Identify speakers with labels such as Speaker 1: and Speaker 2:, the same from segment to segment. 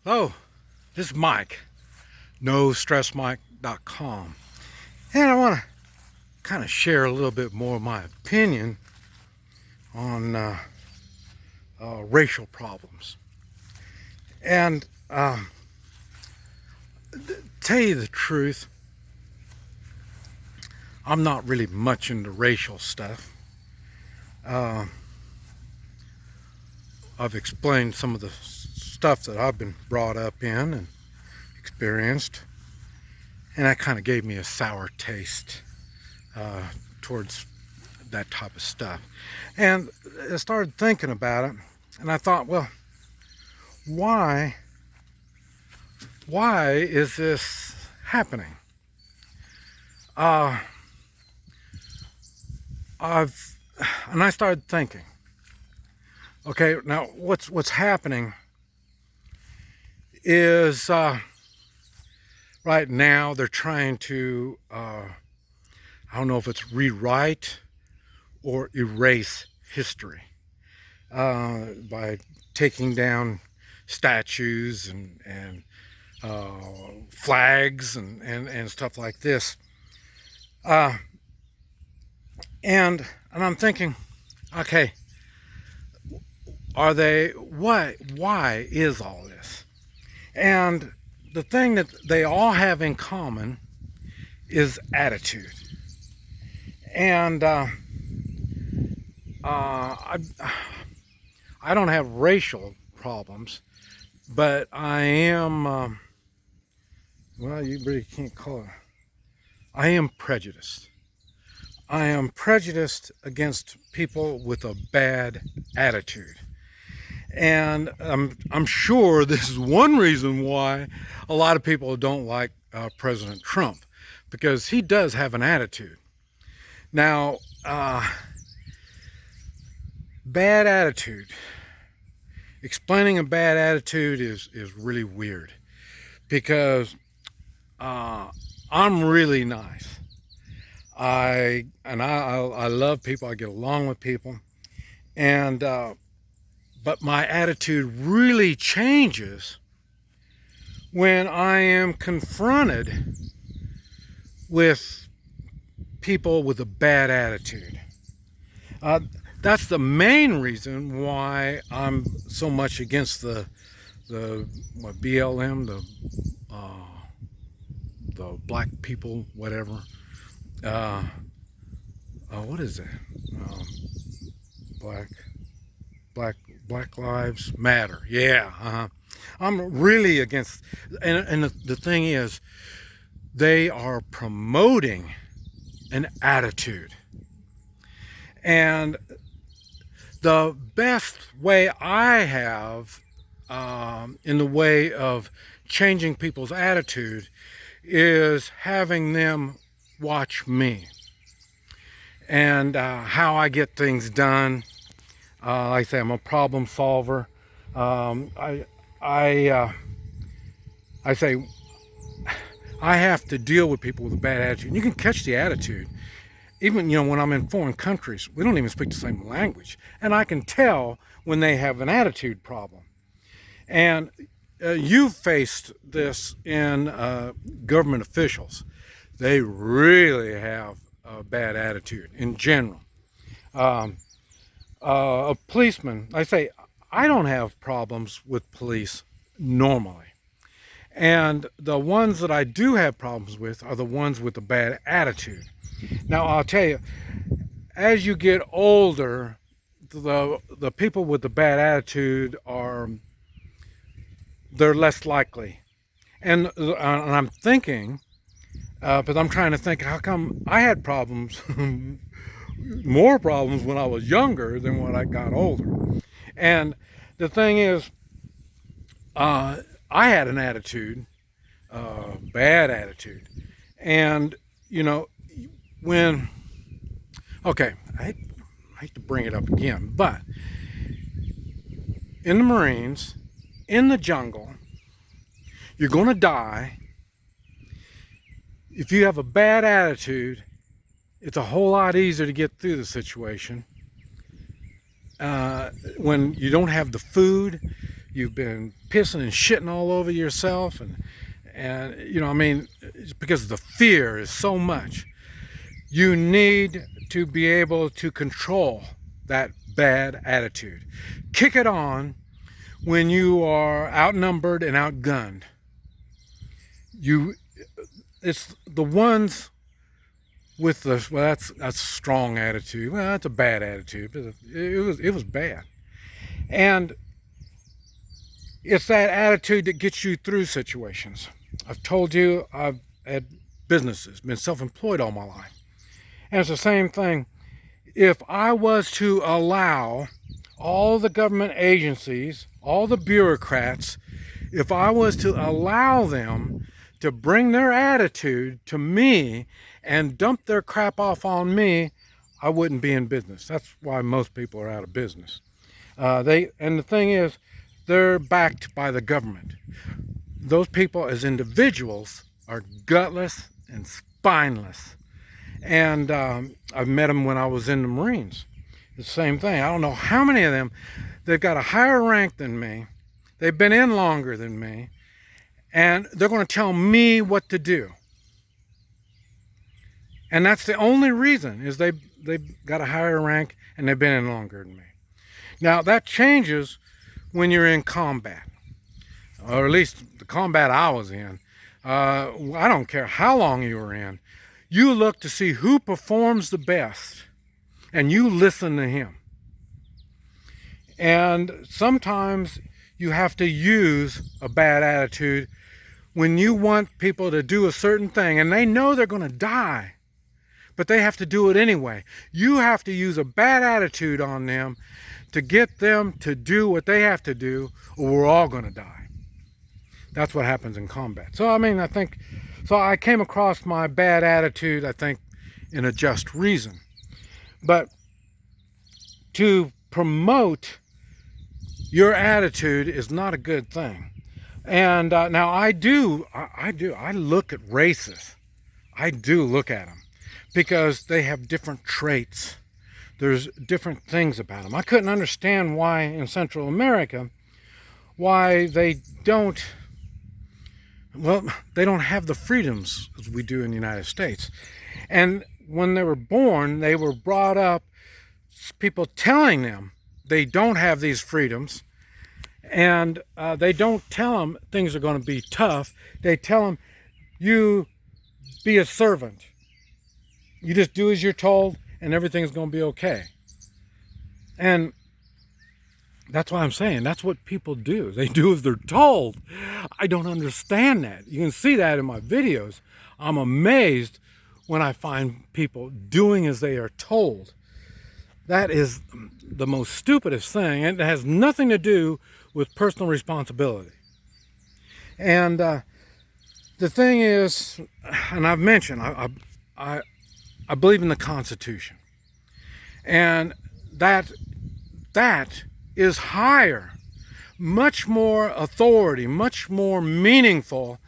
Speaker 1: Hello, this is Mike, NoStressMike.com, and I want to kind of share a little bit more of my opinion on racial problems. And tell you the truth, I'm not really much into racial stuff. Uh, I've explained some of the stuff that I've been brought up in and experienced, and that kind of gave me a sour taste towards that type of stuff. And I started thinking about it, and I thought, well, why is this happening? And I started thinking, okay, now what's happening is right now they're trying to I don't know if it's rewrite or erase history by taking down statues and flags and stuff like this. And I'm thinking, okay, why is all this? And the thing that they all have in common is attitude. And I don't have racial problems, but I am, well, you really can't call it, I am prejudiced. I am prejudiced against people with a bad attitude. And I'm sure this is one reason why a lot of people don't like President Trump, because he does have an attitude. Now, bad attitude. Explaining a bad attitude is really weird, because I'm really nice. I love people. I get along with people, and but my attitude really changes when I am confronted with people with a bad attitude. That's the main reason why I'm so much against the BLM, the black people, whatever. What is that? Black Lives Matter. Yeah. I'm really against, and the thing is, they are promoting an attitude. And the best way I have in the way of changing people's attitude is having them watch me and how I get things done. Like I say, I'm a problem solver. I say I have to deal with people with a bad attitude. And you can catch the attitude. Even, when I'm in foreign countries, we don't even speak the same language. And I can tell when they have an attitude problem. And you've faced this in government officials. They really have a bad attitude in general. A policeman, I say, I don't have problems with police normally. And the ones that I do have problems with are the ones with a bad attitude. Now, I'll tell you, as you get older, the people with the bad attitude they're less likely. And I'm thinking, but I'm trying to think, how come I had problems, more problems when I was younger than when I got older? And the thing is, I had an attitude, bad attitude. And, okay, I hate to bring it up again, but in the Marines, in the jungle, you're going to die. If you have a bad attitude, it's a whole lot easier to get through the situation. When you don't have the food, you've been pissing and shitting all over yourself, and you know, I mean, it's because the fear is so much. You need to be able to control that bad attitude. Kick it on when you are outnumbered and outgunned. It's the ones with the, well, that's a strong attitude. Well, that's a bad attitude. But it was bad. And it's that attitude that gets you through situations. I've told you I've had businesses, been self-employed all my life. And it's the same thing. If I was to allow all the government agencies, all the bureaucrats, if I was to allow them to bring their attitude to me and dump their crap off on me, I wouldn't be in business. That's why most people are out of business. And the thing is, they're backed by the government. Those people as individuals are gutless and spineless. And I've met them when I was in the Marines. The same thing. I don't know how many of them, they've got a higher rank than me. They've been in longer than me. And they're going to tell me what to do. And that's the only reason, is they've got a higher rank and they've been in longer than me. Now, that changes when you're in combat. Or at least the combat I was in. I don't care how long you were in. You look to see who performs the best, and you listen to him. And sometimes you have to use a bad attitude when you want people to do a certain thing, and they know they're going to die, but they have to do it anyway. You have to use a bad attitude on them to get them to do what they have to do, or we're all going to die. That's what happens in combat. So, I mean, so I came across my bad attitude, I think, in a just reason. But to promote your attitude is not a good thing. And now I look at races. I do look at them because they have different traits. There's different things about them. I couldn't understand why in Central America, why they don't have the freedoms as we do in the United States. And when they were born, they were brought up, people telling them they don't have these freedoms, and they don't tell them things are going to be tough. They tell them, you be a servant. You just do as you're told, and everything's going to be okay. And that's what I'm saying. That's what people do. They do as they're told. I don't understand that. You can see that in my videos. I'm amazed when I find people doing as they are told. That is the most stupidest thing, and it has nothing to do with personal responsibility. And the thing is, and I've mentioned, I believe in the Constitution. And that is higher, much more authority, much more meaningful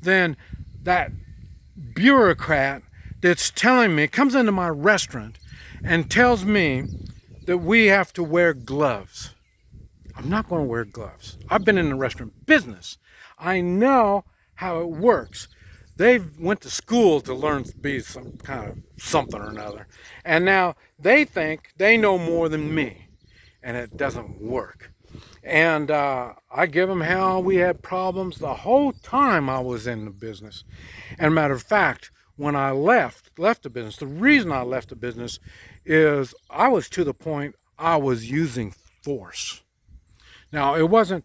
Speaker 1: than that bureaucrat that's telling me, comes into my restaurant and tells me that we have to wear gloves. I'm not going to wear gloves. I've been in the restaurant business. I know how it works. They went to school to learn to be some kind of something or another. And now they think they know more than me. And it doesn't work. And I give them hell. We had problems the whole time I was in the business. And matter of fact, when I left the business, the reason I left the business is I was to the point I was using force. Now, it wasn't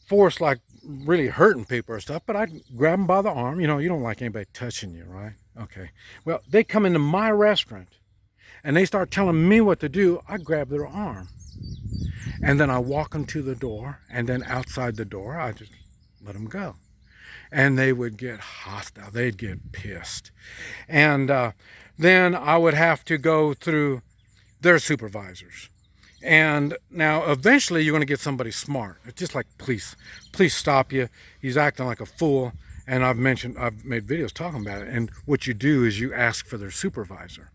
Speaker 1: force like really hurting people or stuff, but I'd grab them by the arm. You know, you don't like anybody touching you, right? Okay. Well, they come into my restaurant and they start telling me what to do. I grab their arm and then I walk them to the door, and then outside the door, I just let them go. And they would get hostile. They'd get pissed. And then I would have to go through their supervisors. And now eventually you're going to get somebody smart. It's just like police stop you. He's acting like a fool. And I've made videos talking about it. And what you do is you ask for their supervisor.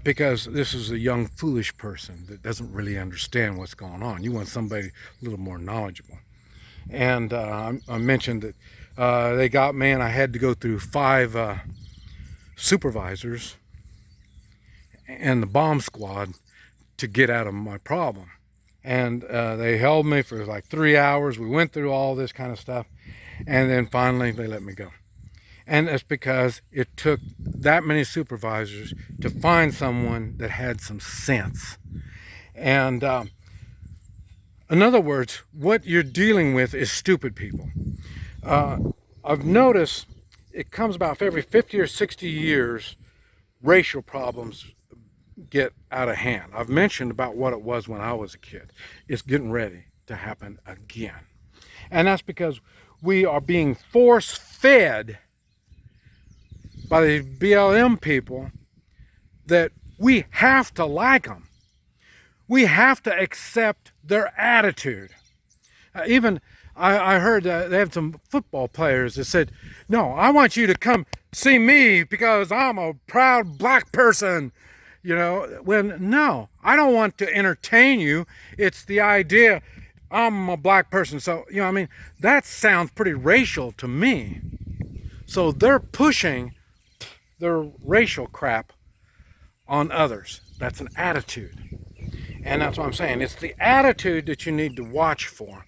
Speaker 1: because this is a young, foolish person that doesn't really understand what's going on. You want somebody a little more knowledgeable. And I mentioned that they got me, and I had to go through 5 supervisors and the bomb squad to get out of my problem. And they held me for like 3 hours. We went through all this kind of stuff, and then finally they let me go. And that's because it took that many supervisors to find someone that had some sense. And in other words, what you're dealing with is stupid people. I've noticed it comes about for every 50 or 60 years, racial problems get out of hand. I've mentioned about what it was when I was a kid. It's getting ready to happen again. And that's because we are being force-fed by the BLM people that we have to like them. We have to accept their attitude. Even I heard they have some football players that said, no, I want you to come see me because I'm a proud black person. You know, when no, I don't want to entertain you. It's the idea I'm a black person. So, you know, I mean, that sounds pretty racial to me. So they're pushing their racial crap on others. That's an attitude. And that's what I'm saying. It's the attitude that you need to watch for.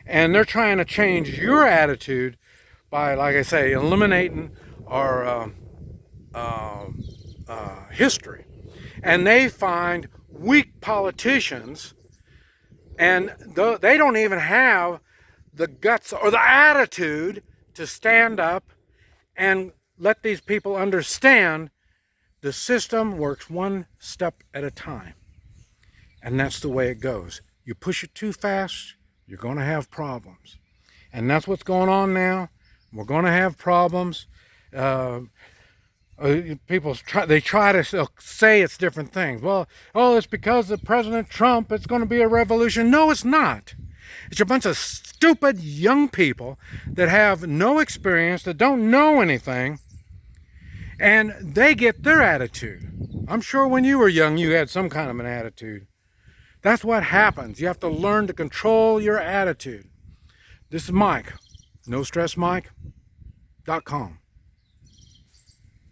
Speaker 1: And they're trying to change your attitude by, like I say, eliminating our history. And they find weak politicians, and they don't even have the guts or the attitude to stand up and let these people understand the system works one step at a time. And that's the way it goes. You push it too fast, you're going to have problems. And that's what's going on now. We're going to have problems. People try to say it's different things. Well, oh, it's because of President Trump, it's going to be a revolution. No, it's not. It's a bunch of stupid young people that have no experience, that don't know anything, and they get their attitude. I'm sure when you were young, you had some kind of an attitude. That's what happens. You have to learn to control your attitude. This is Mike, NoStressMike.com.